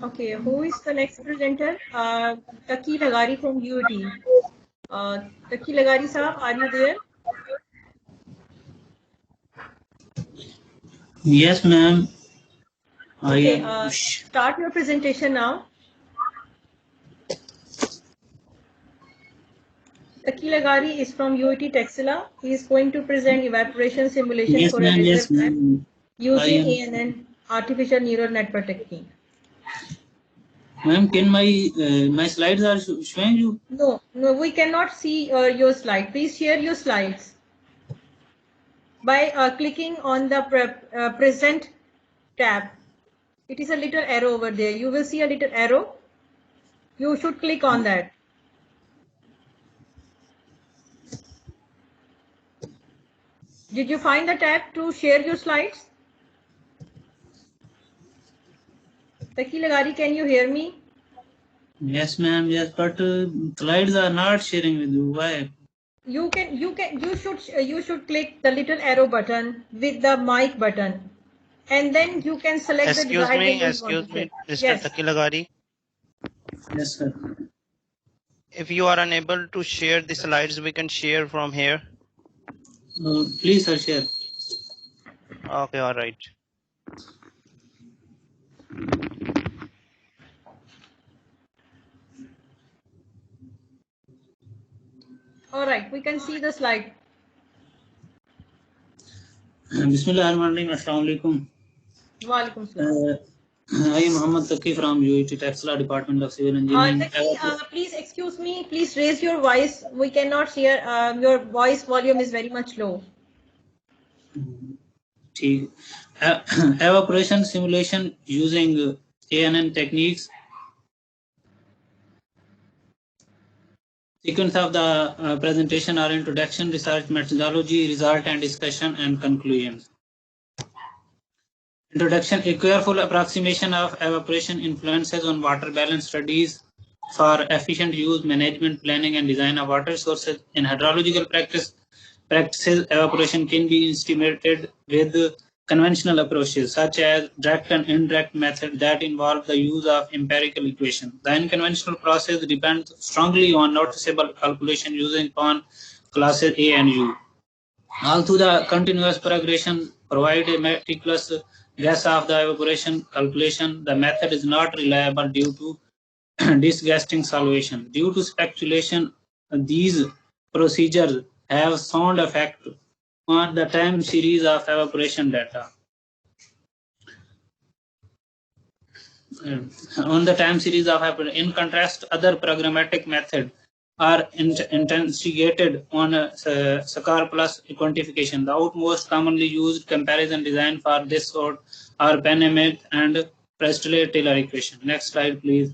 Okay, who is the next presenter? Taki Lagari from UT. Taki Lagari sir, are you there? Yes, ma'am. I Okay, am. start your presentation now. Taki Lagari is from UT Texila. He is going to present evaporation simulation Yes, for a ma'am. laser Yes, pipe ma'am. I using am. ANN, artificial neural network technique. Ma'am, can my slides are showing you? No, we cannot see your slide. Please share your slides by clicking on the present tab. It is a little arrow over there. You will see a little arrow. You should click on that. Did you find the tab to share your slides? Taki Lagari, can you hear me? Yes, ma'am. Yes, but slides are not sharing with you. Why? You should click the little arrow button with the mic button, and then you can select the desired window you want to Excuse share. me, Mr. Yes. Takilagari. Yes, sir. If you are unable to share the slides, we can share from here. Please, sir, share. Okay, all right. All right. We can see the slide. Bismillahirrahmanirrahim. Assalamu alaikum. Walaikum salam. I am Muhammad Taki from UET Texla Department of Civil Engineering. Taki, please excuse me. Please raise your voice. We cannot hear. Your voice volume is very much low. Evaporation simulation using ANN techniques. Sequence of the presentation are introduction, research methodology, result and discussion, and conclusions. Introduction: a careful approximation of evaporation influences on water balance studies for efficient use, management, planning, and design of water sources. In hydrological practices, evaporation can be estimated with conventional approaches such as direct and indirect methods that involve the use of empirical equations. The unconventional process depends strongly on noticeable calculation using upon classes A and U. Although the continuous progression provides a meticulous guess of the evaporation calculation, the method is not reliable due to disgusting solvation. Due to speculation, these procedures have sound effect on the time series of evaporation data. On the time series of evaporation. In contrast, other programmatic methods are instigated on Sakar plus quantification. The outmost commonly used comparison design for this sort are Panamate and Presley-Taylor equation. Next slide, please.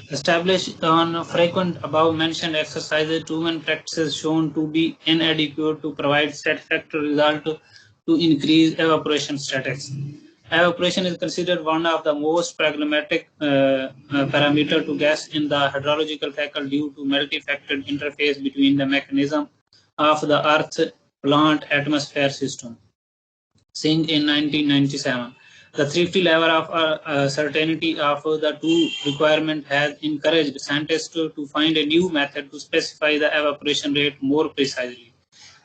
Established on frequent above mentioned exercises, human practices shown to be inadequate to provide satisfactory result to increase evaporation statistics. Evaporation is considered one of the most pragmatic parameter to guess in the hydrological cycle due to multi-factored interface between the mechanism of the Earth plant atmosphere system. Singh in 1997. The thrifty level of certainty of the two requirement has encouraged scientists to find a new method to specify the evaporation rate more precisely.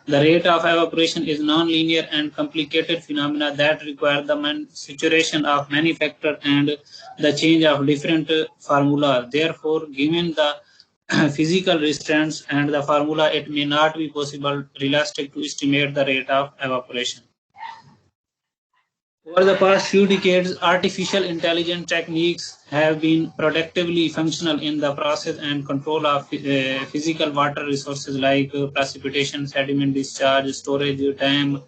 The rate of evaporation is non-linear and complicated phenomena that require the saturation of many factors and the change of different formula. Therefore, given the physical restraints and the formula, it may not be possible realistic to estimate the rate of evaporation. Over the past few decades, artificial intelligence techniques have been productively functional in the process and control of physical water resources like precipitation, sediment discharge, storage time,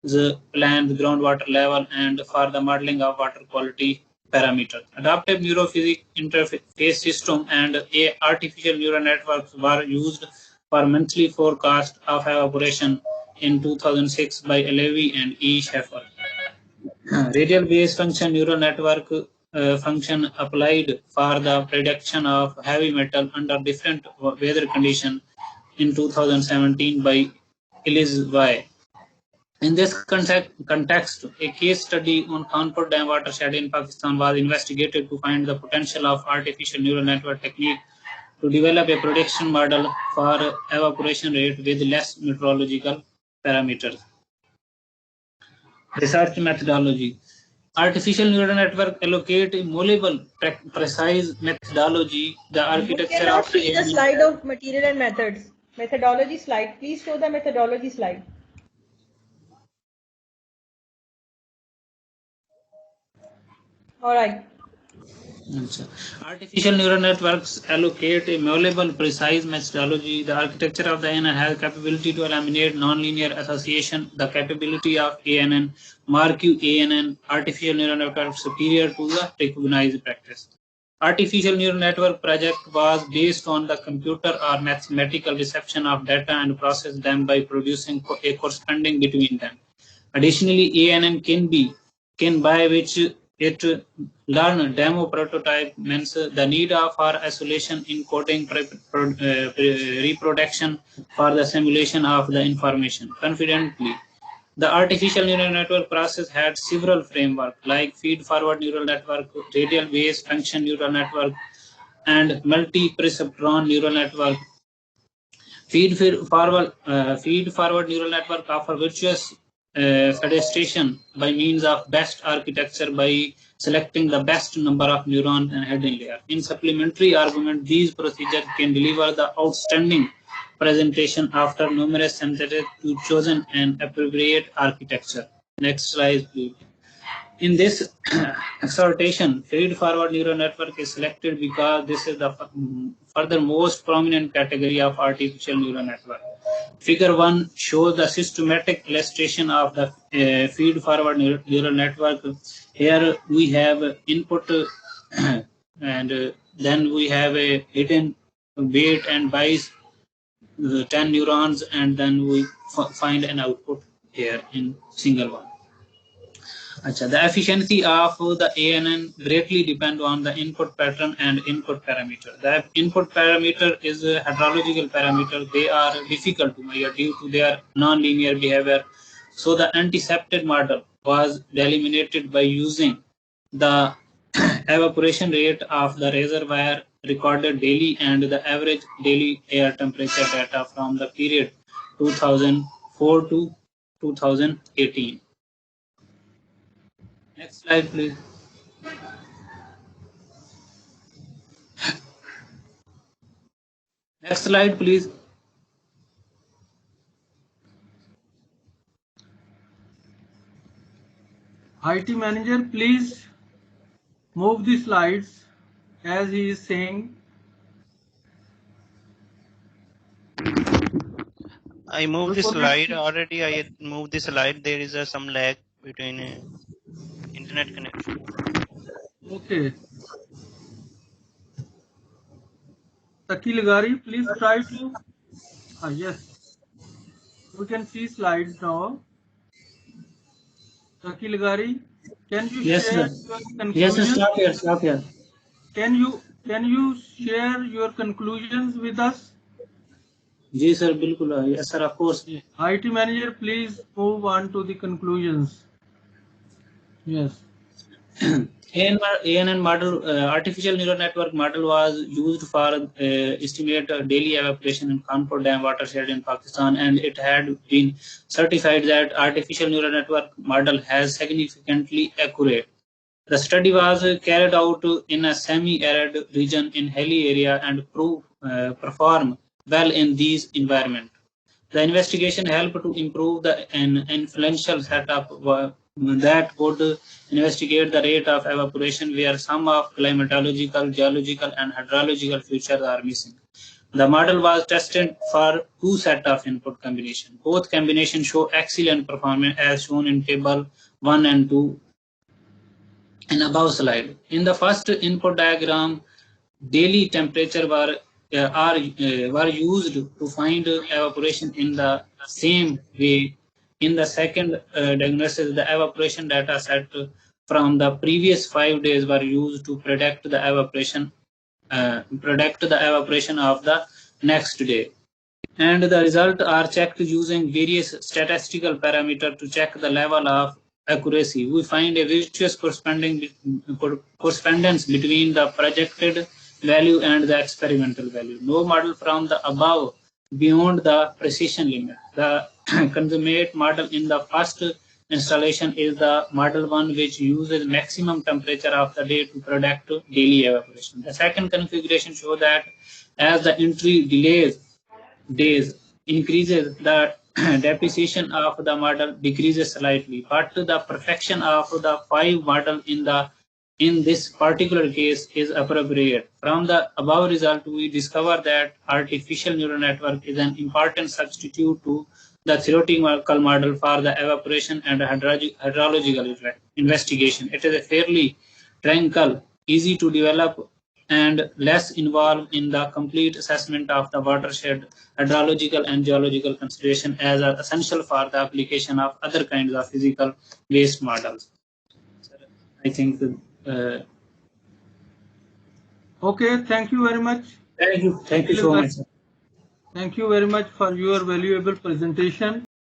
the plant groundwater level, and for the modeling of water quality parameters. Adaptive neurophysics interface system and artificial neural networks were used for monthly forecast of evaporation in 2006 by Levy and E. Schaeffer. Radial based function neural network function applied for the prediction of heavy metal under different weather conditions in 2017 by Elise Y. In this context, a case study on Kanpur Dam watershed in Pakistan was investigated to find the potential of artificial neural network technique to develop a prediction model for evaporation rate with less meteorological parameters. Research methodology. Artificial neural network allocate a malleable, precise methodology. The architecture You cannot of the see the slide of material and methods. Methodology slide. Please show the methodology slide. All right. Artificial neural networks allocate a malleable, precise methodology. The architecture of the ANN has capability to eliminate nonlinear association. The capability of ANN, MarQ-ANN, artificial neural network superior to the recognized practice. Artificial neural network project was based on the computer or mathematical reception of data and process them by producing a corresponding between them. Additionally, ANN can by which it learn demo prototype means the need for isolation encoding reproduction for the simulation of the information confidently. The artificial neural network process had several frameworks like feed-forward neural network, radial-based function neural network, and multi-perceptron neural network. Feed-forward neural network offer virtuous federation by means of best architecture by selecting the best number of neurons and hidden layer. In supplementary argument, these procedures can deliver the outstanding presentation after numerous synthesis to chosen an appropriate architecture. Next slide, please. In this exhortation, feed-forward neural network is selected because this is the further most prominent category of artificial neural network. Figure 1 shows the systematic illustration of the feed-forward neural network. Here we have input and then we have a hidden weight and bias 10 neurons, and then we find an output here in single one. The efficiency of the ANN greatly depend on the input pattern and input parameter. The input parameter is a heterological parameter. They are difficult to measure due to their non-linear behavior. So the anti-septed model was delimited by using the evaporation rate of the reservoir recorded daily and the average daily air temperature data from the period 2004 to 2018. Next slide, please. Next slide, please. IT manager, please move the slides as he is saying. I moved the slide already. I moved the slide. There is some lag between internet connection. Okay. Taki Lagari, please try to. Yes. We can see slides now. Taki Lagari, can you share your conclusions? Yes, stop here. Can you share your conclusions with us? Yes, sir, bilkul. Yes, sir, of course. IT manager, please move on to the conclusions. Yes. ANN model, artificial neural network model, was used for estimate daily evaporation in Kanpur Dam watershed in Pakistan, and it had been certified that artificial neural network model has significantly accurate. The study was carried out in a semi-arid region in hilly area and perform well in these environments. The investigation helped to improve an influential setup that would investigate the rate of evaporation where some of climatological, geological, and hydrological features are missing. The model was tested for two sets of input combination. Both combinations show excellent performance as shown in table 1 and 2 in above slide. In the first input diagram, daily temperature were used to find evaporation in the same way. In the second diagnosis, the evaporation data set from the previous 5 days were used to predict the evaporation of the next day. and the results are checked using various statistical parameters to check the level of accuracy. We find a virtuous correspondence between the projected value and the experimental value. No model from the above beyond the precision limit. The consummate model in the first installation is the model one, which uses maximum temperature of the day to predict daily evaporation. The second configuration shows that as the entry days increases, the depreciation of the model decreases slightly, but the perfection of the 5 model in this particular case is appropriate. From the above result, we discover that artificial neural network is an important substitute to the theoretical model for the evaporation and hydrological investigation. It is a fairly tranquil, easy to develop, and less involved in the complete assessment of the watershed hydrological and geological consideration as are essential for the application of other kinds of physical based models. I think Okay, thank you very much. thank you so much. Thank you very much for your valuable presentation.